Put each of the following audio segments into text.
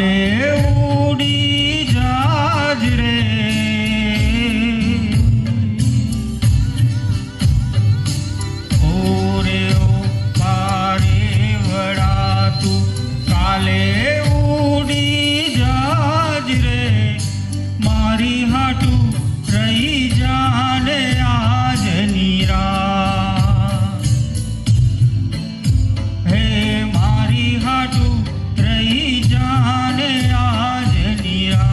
કાલે ઉડી જાજ રે ઓરે ઓ પારે વડા તું કાલે ઉડી જાજ રે મારી હાટું રહી જાને આજ નીરા હે મારી હાટું રહી જાને આજ નીરા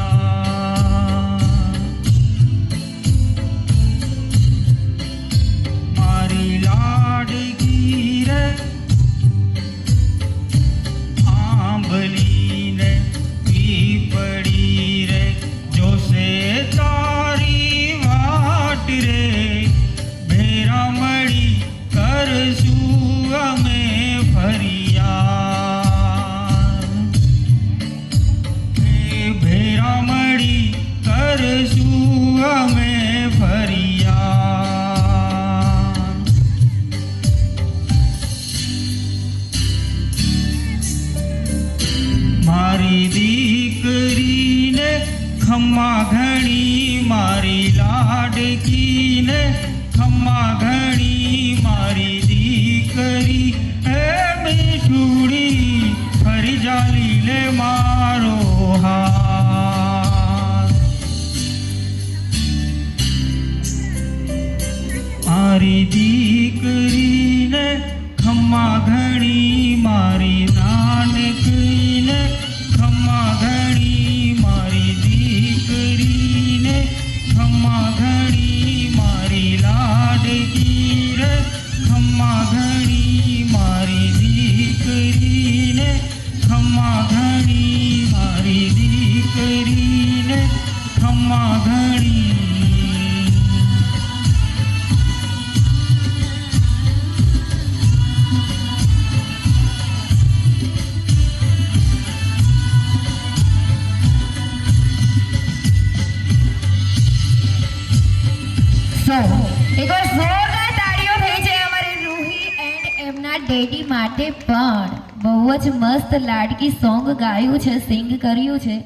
મારી લાડકી રે આંબલી ને પીપળી રે જોશે તારી વાટ રે ભેરા મળી કરશું અમે ફરિયાદ ભેરા મળી કરશું અમે ફરિયાદ મારી દીકરીને ખમ્મા ઘણી મારી લાડકીને ખમ્મા ઘણી મારી દીકરી હે મીઠુડી ફરી જાલી લે મારો હાથ મારી દીકરીને ખમ્મા ઘણી મારી નાનકીને ખમ્મા ઘણી મારી દીકરીને ખમ્મા ઘણી મારી લાડકી રે ખમ્મા ઘણી મારી દીકરીને ખમ્મા ઘણી મારી દીકરીને ખમ્મા ઘણી એકવાર જોરદાર તાળીઓ થઈ છે અમારી રૂહી એન્ડ એમના ડેડી માટે પણ બહુ જ મસ્ત લાડકી સોંગ ગાયું છે સિંગ કર્યું છે